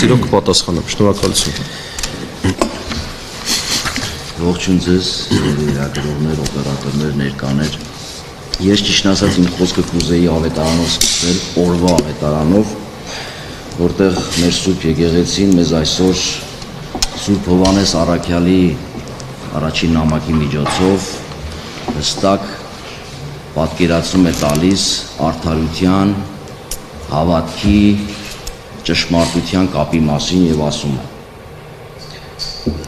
Սիրով կպատասխանեմ, շնորհակալություն։ Ողջույն ձեզ, լրագրողներ, օպերատորներ, ներկաներ։ Ես ճիշտ ասած իմ խոսքը կուզեի ավետարանով սկսել, օրվա ավետարանով, որտեղ մեր Սուրբ եկեղեցին մեզ այսօր Սուրբ Հովհաննես Առաքյալի առաջին նամակի միջոցով հստակ պատկերացում է տալիս արդարության, հավատքի, ճշմարտության կապի մասին եւ ասում է.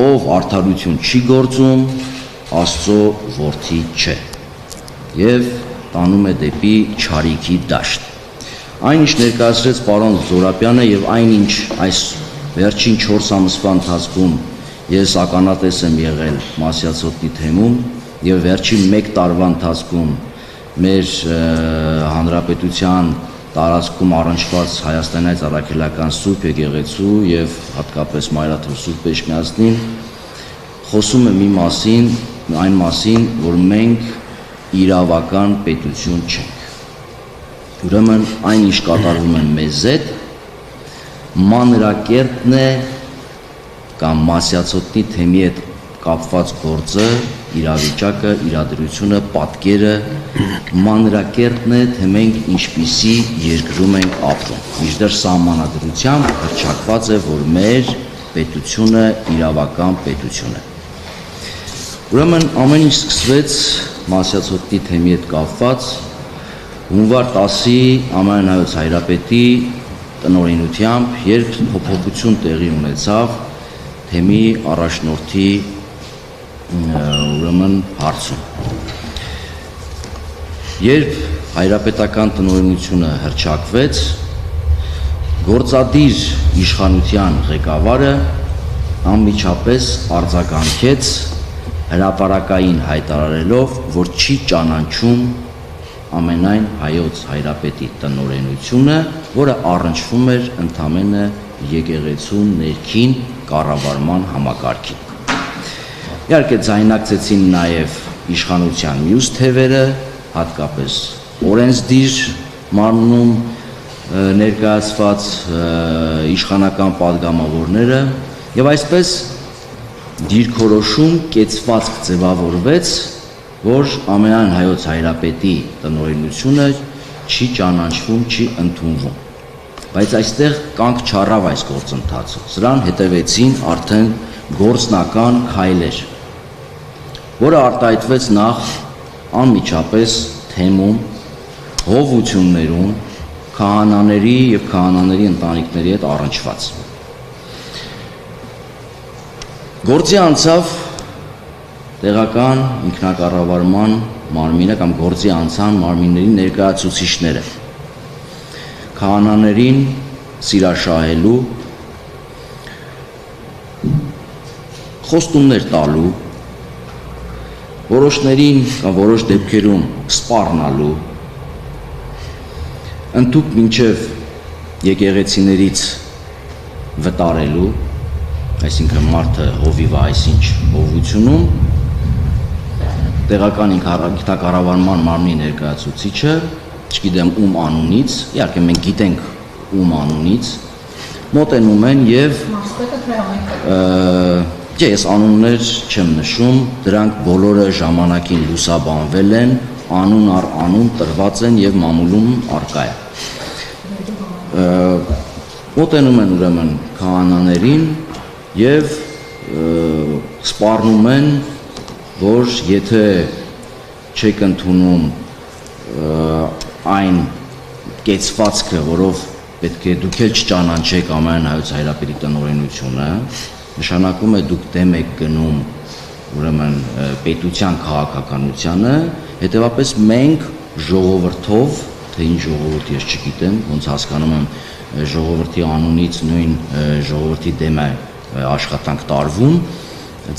ով արդարություն չի գործում, Աստծո որդի չէ եւ տանում է դեպի չարիքի դաշտ։ Այն ինչ ներկայացրեց պարոն Զորապյանը եւ այն ինչ այս վերջին 4 ամսվա ընթացքում ես ականատես եմ եղել Մասյացոտնի թեմում եւ վերջին 1 տարվա ընթացքում մեր հանրապետության տարածքում առնչված Հայաստանից առաքելական Սուրբ եկեղեցու եւ հատկապես Մայրաթոր Սուրբ Էջմիածնին խոսում է մի մասին, այն մասին, որ մենք իրավական պետություն չենք։ Ուրեմն այն ինչ կատարվում է մեզ հետ մանրակերտն է կամ Մասյացոտնի թեմի հետ կապված գործը, իրավիճակը, իրադրությունը, պատկերը մանրակերտն է, թե մենք ինչպիսի երկրում ենք ապրում։ Մինչդեռ սահմանադրությամբ հռչակված է, որ մեր պետությունը իրավական պետություն է։ Ուրեմն ամեն ինչ սկսվեց Մասյացոտնի թեմի հետ կապված հունվար 10-ի Ամենայն Հայոց Հայրապետի տնօրինությամբ, երբ փոփոխություն տեղի ունեցավ թեմի առաջնորդի ուրեմն հարցում։ Երբ հայրապետական տնօրինությունը հռչակվեց, գործադիր իշխանության ղեկավարը անմիջապես արձագանքեց հրապարակային հայտարարելով, որ չի ճանաչում Ամենայն Հայոց Հայրապետի տնօրինությունը, որը առնչվում էր ընդամենը եկեղեցու ներքին կառավարման համակարգին։ Իհարկե ձայնակցեցին նաև իշխանության մյուս թևերը, հատկապես օրենսդիր մարմնում ներկայացված իշխանական падգամավորները եւ այսպես դիրքորոշում կեցվածք ձևավորվեց, որ Ամենայն Հայոց Հայրապետի տնօրինությունը չի ճանաչվում, չի ընդունվում։ Բայց այստեղ կանգ չառավ այս գործընթացը։ Սրան հետևեցին արդեն գործնական քայլեր, որը արտահայտվեց նախ անմիջապես թեմում, հովություններում, քահանաների եւ քահանաների ընտանիքների հետ առնչված։ Գործի անցավ տեղական ինքնակառավարման մարմինը կամ գործի անցան մարմինների ներկայացուցիչները քահանաներին սիրաշահելու, խոստումներ տալու, որոշներին կամ որոշ դեպքերում սպառնալու, ընդհուպ մինչև եկեղեցիներից վտարելու, այսինքն մարդը հովիվ է այսինչ հովությունում, տեղական ինքնակառավարման մարմնի ներկայացուցիչը, չգիտեմ ում անունից, իհարկե մենք գիտենք ում անունից, մոտենում են եւ ես անուններ չեմ նշում, դրանք բոլորը ժամանակին լուսաբանվել են, անուն առ անուն տրված են եւ մամուլում արկա է։ Մոտենում են ուրեմն քահանաներին եւ սպառնում են, որ եթե չեք ընդունում այն կեցվածքը, որով պետք է դուք էլ չճանաչեք Ամենայն Հայոց Հայրապետի տնօրինությունը, նշանակում է դուք դեմ եք գնում ուրեմն պետության քաղաքականությանը, հետևաբար մենք ժողովրդով, թե ինչ ժողովուրդ ես չգիտեմ, ոնց հասկանում եմ ժողովրդի անունից նույն ժողովրդի դեմ է աշխատանք տարվում,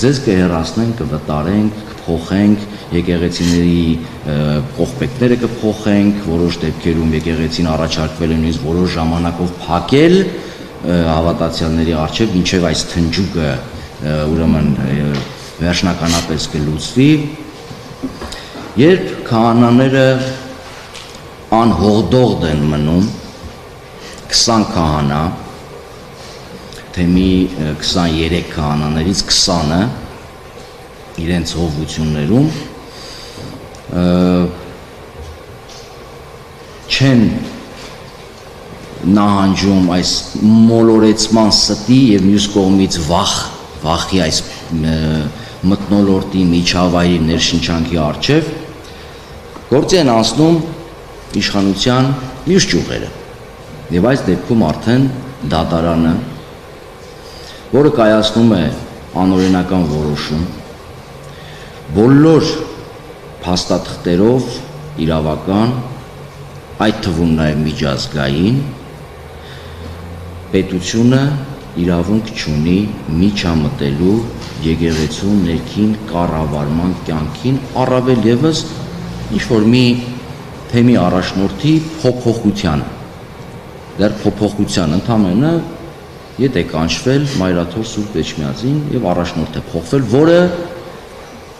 ձեզ կհեռացնենք, կվտարենք, կփոխենք, եկեղեցիների կողպեքները կփոխենք, որոշ դեպքերում եկեղեցին առաջարկվել է նույնիսկ որոշ ժամանակով փակել հավատացյալների առջև, մինչև այս թնջուկը ուրեմն վերջնականապես կլուծվի, երբ քահանաները անհողդողդ են մնում, 20 քահանա, թեմի 23 քահանաներից 20-ը իրենց հովություններում չեն նահանջում այս մոլորեցման ստի եւ մյուս կողմից վախի այս մթնոլորտի միջավայրի ներշնչանքի առջև գործի են անցնում իշխանության մյուս ճյուղերը եւ այս դեպքում արդեն դատարանը, որը կայացնում է անօրինական որոշում բոլոր փաստաթղթերով իրավական, այդ թվում նաեւ միջազգային, պետությունը իրավունք չունի միջամտելու եկեղեցու ներքին կառավարման կյանքին, առավել եւս ինչ-որ մի թեմի առաջնորդի փոփոխության, դեռ փոփոխության ընդամենը եթե կանչվել Մայրաթոր Սուրբ Էջմիածին եւ առաջնորդ է փոխվել, որը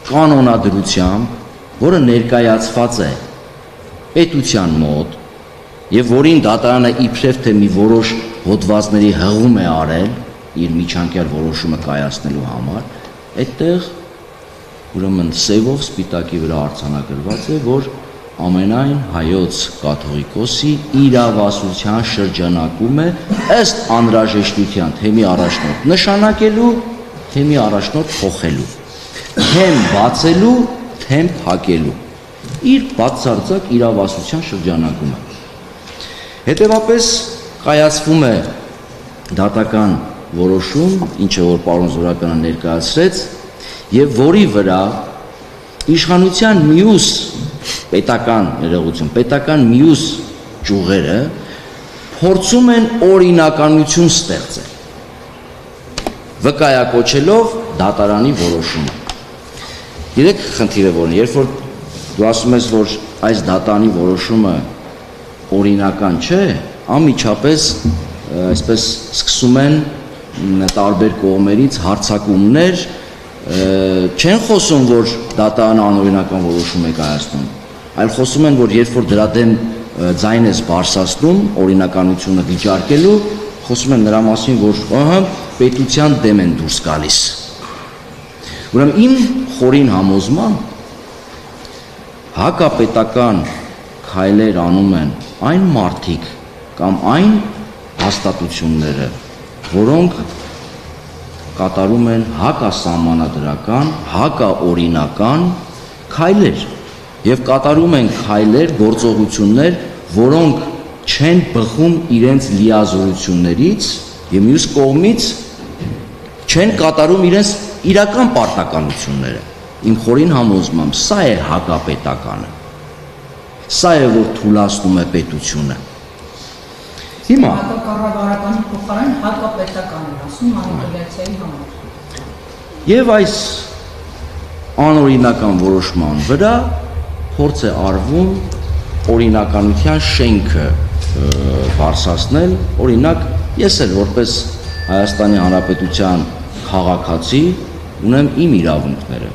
կանոնադրությամբ, որը ներկայացված է պետության մոտ եւ որին դատարանը իբրև թե մի որոշ հոդվածների հղում է արել իր միջանկյալ որոշումը կայացնելու համար, այդտեղ ուրեմն սևով սպիտակի վրա արձանագրված է, որ ամենայն հայոց կաթողիկոսի իրավասության շրջանակում է ըստ անհրաժեշտության թեմի առաջնորդ նշանակելու, թեմի առաջնորդ փոխելու, թեմ բացելու, թեմ փակելու, իր բացարձակ իրավասության շրջանակում է։ Հետևաբար կայացվում է դատական որոշում, ինչը որ պարոն Զորակյանը ներկայացրեց, եւ որի վրա իշխանության մյուս պետական մյուս ճյուղերը փորձում են օրինականություն ստեղծել, վկայակոչելով դատարանի որոշումը։ Երեք խնդիրը որն է, երբ որ դու ասում ես, որ այս դատարանի որոշումը օրինական չէ, անմիջապես այսպես սկսում են տարբեր կողմերից հարձակումներ, չեն խոսում, որ դատարանը անօրինական որոշում է կայացնում, այլ խոսում են, որ երբ որ դրա դեմ ձայն ես բարձրացնում օրինականությունը վիճարկելու, խոսում են նրա մասին, որ պետության դեմ են դուրս գալիս։ Ուրեմն իմ խորին համոզմամբ հակապետական քայլեր անում են այն մարդիկ կամ այն հաստատությունները, որոնք կատարում են հակասահմանադրական, հակաօրինական քայլեր եւ կատարում են քայլեր, գործողություններ, որոնք չեն բխում իրենց լիազորություններից եւ մյուս կողմից չեն կատարում իրենց իրական պարտականությունները։ Իմ խորին համոզմամբ սա է հակապետականը, սա է որ թուլացնում է պետությունը։ Հիմա կառավարականի փոխարեն հակապետական է ասում մանիպուլյացիայի համար։ Եվ այս անօրինական որոշման վրա փորձ է արվում օրինականության շենքը բարձրացնել, օրինակ ես էլ որպես Հայաստանի Հանրապետության քաղաքացի ունեմ իմ իրավունքները։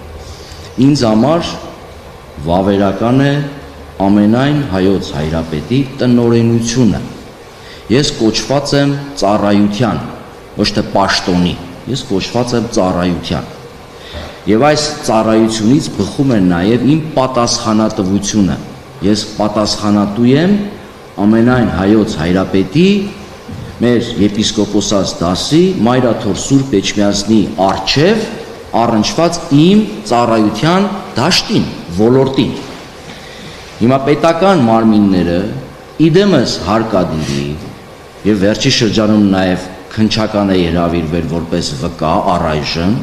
Ինձ համար վավերական է ամենայն հայոց հայրապետի տնօրենությունը։ Ես կոչված եմ ծառայության, ոչ թե պաշտոնի, ես կոչված եմ ծառայության։ Եվ այս ծառայությունից բխում է նաև իմ պատասխանատվությունը։ Ես պատասխանատու եմ ամենայն հայոց հայրապետի, մեր եպիսկոպոսած դասի, Մայրաթոր Սուրբ Էջմիածնի առջև առնչված իմ ծառայության դաշտին, ոլորտին։ Հիմա պետական մարմինները իդեմս հարկադիրի եւ վերջի շրջանում նաեւ քննչական է հրավիրվել որպես վկա առայժմ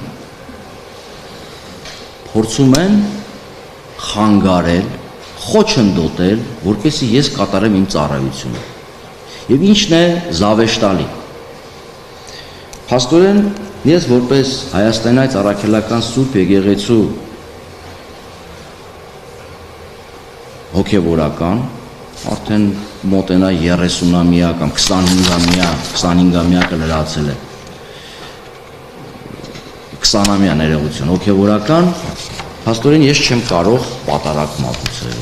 փորձում են խանգարել, խոչընդոտել, որպեսզի ես կատարեմ իմ ծառայությունը։ Եվ ինչն է զավեշտալի։ Փաստորեն ես որպես Հայաստանից առաքելական Սուրբ Եկեղեցու հոգևորական արդեն մոտենա 30-ամյա կամ 25-ամյակը լրացել է 20-ամյա ներողություն հոգևորական փաստորեն ես չեմ կարող պատարակ մատուցել,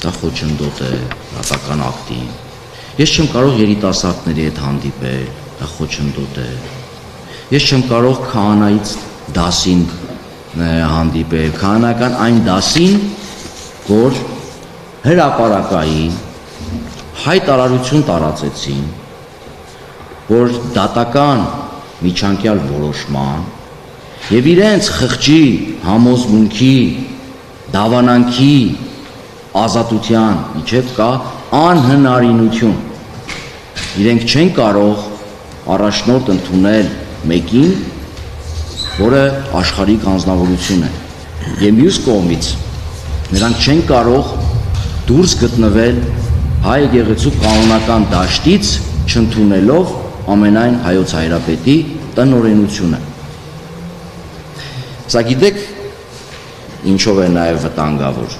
դա խոչընդոտ է դատական ակտին, ես չեմ կարող երիտասարդների հետ հանդիպել, դա խոչընդոտ է։ Ես չեմ կարող քահանայից դասին հանդիպել, քահանական այն դասին, որ հրապարակային հայտարարություն տարածեցին, որ դատական միջանկյալ որոշման եւ իրենց խղճի, համոզմունքի, դավանանքի, ազատության միջև կա անհնարինություն։ Իրենք չեն կարող առաջնորդ ընդունել մեկին, որը աշխարհիկ անձնավորություն է։ Եվ մյուս կողմից նրանք չեն կարող դուրս գտնվել հայ եկեղեցու կանոնական դաշտից, չընդունելով ամենայն հայոց հայրապետի տնօրենությունը։ Սա գիտեք ինչով է նաև վտանգավոր։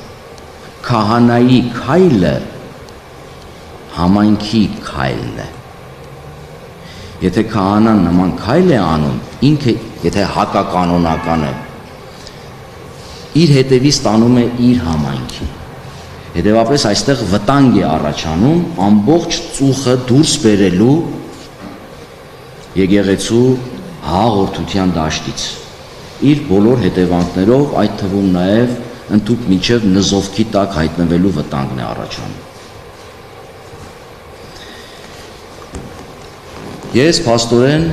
Քահանայի քայլը համայնքի քայլն է։ Եթե քահանան նման քայլ է անում, ինքը եթե հակականոնական է, իր հետևից տանում է իր համայնքի։ Հետևաբար այստեղ վտանգ է առաջանում ամբողջ ծուխը դուրս բերելու եկեղեցու հաղորդության դաշտից, իր բոլոր հետևանքներով, այդ թվում նաև ընդհուպ մինչև նզովքի տակ հայտնվելու վտանգն է առաջանում։ Ես փաստորեն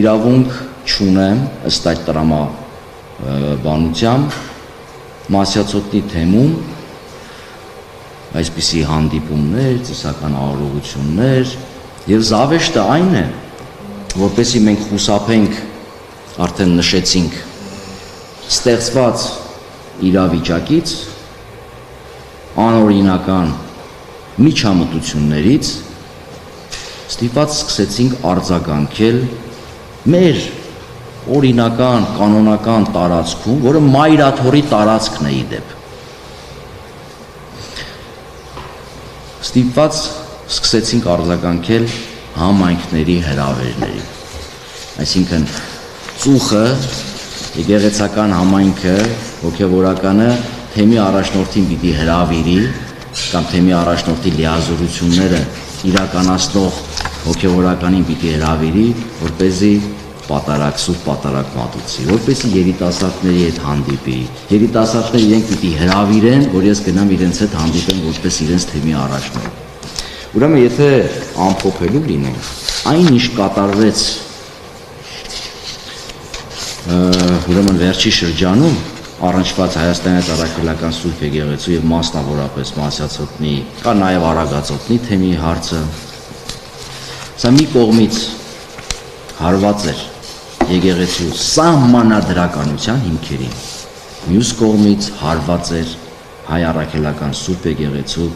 իրավունք չունեմ ըստ այդ տրամաբանությամբ Մասյացոտնի թեմում այսպիսի հանդիպումներ, ծիսական արարողություններ եւ զավեշտը այն է, որպեսզի մենք խուսափենք, արդեն նշեցինք, ստեղծված իրավիճակից, անօրինական միջամտություններից ստիպված սկսեցինք արձագանքել մեր օրինական, կանոնական տարածքում, որը մայրաթորի տարածքն է իդեպ։ Ստիպված սկսեցինք արձագանքել համայնքների հրավերների։ Այսինքն ծուխը, եկեղեցական համայնքը, հոգևորականը թեմի առաջնորդին պիտի հրավիրի կամ թեմի առաջնորդի լիազորությունները իրականացնող հոգևորականին պիտի հրավիրի, որպեսզի սուրբ պատարակ մատուցի, որպեսզի երիտասարդների հետ հանդիպի, երիտասարդները իրենք պիտի հրավիրեն, որ ես գնամ իրենց հետ հանդիպեմ որպես իրենց թեմի առաջնորդ։ Ուրեմն եթե ամփոփելու լինենք, այն ինչ կատարվեց ուրեմն վերջի շրջանում առնչված Հայաստանի Առաքելական Սուրբ Եկեղեցու եւ մասնավորապես Մասյացոտնի, կա նաեւ Արագածոտնի թեմի հարցը, սա մի կողմից հարված էր եկեղեցու սահմանադրականության հիմքերին, մյուս կողմից հարված էր Հայ Առաքելական Սուրբ Եկեղեցու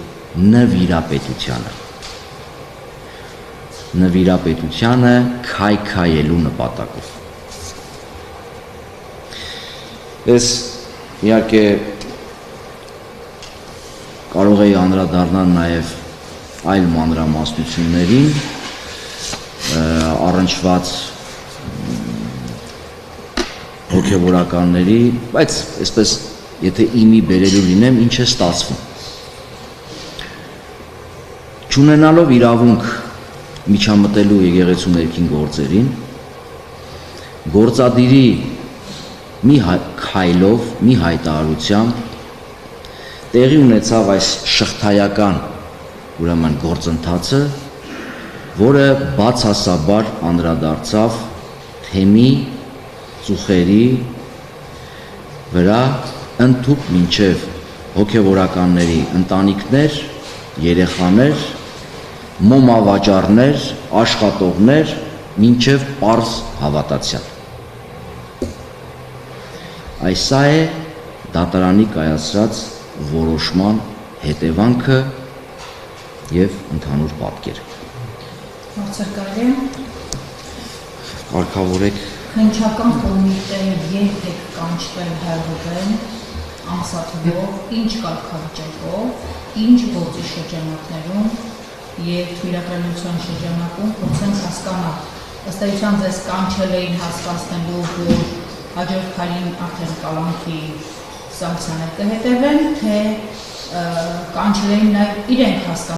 նվիրապետությանը քայքայելու նպատակով։ Ես իհարկե կարող էի անդրադառնալ նաև այլ մանրամասնություններին, առնչված հոգևորականների, բայց այսպես եթե իմի բերելու լինեմ, ինչ է ստացվում։ Չունենալով իրավունք միջամտելու եկեղեցու ներքին գործերին, գործադիրի մի քայլով, մի հայտարարությամբ տեղի ունեցավ այս շղթայական ուրեմն գործընթացը, որը բացասաբար անդրադարձավ թեմի ծուխերի վրա ընդհուպ մինչև հոգևորականների ընտանիքներ, երեխաներ, մոմավաճառներ, աշխատողներ, մինչև պարզ հավատացյալ։ Այսա է դատարանի կայացրած որոշման հետևանքը եւ ընդհանուր պատկերը։ Հարցեր կարելի է։ Կարգավորեք Հնչական կոմիտեը երբ եք կանչվել հերվեն, ամսաթվով, ինչ կարգավիճակով, ինչ գործի շրջանակներում եւ թույլատրելիության շրջանակում փորձենք հասկանալ։ Ըստ էության ձեզ կանչել էին հասկացնելու, որ հաջորդ քայլին արդեն կալանքի սանկցիաներ կհետևեն, թե կանչել էին նաեւ իրենք հասկանալ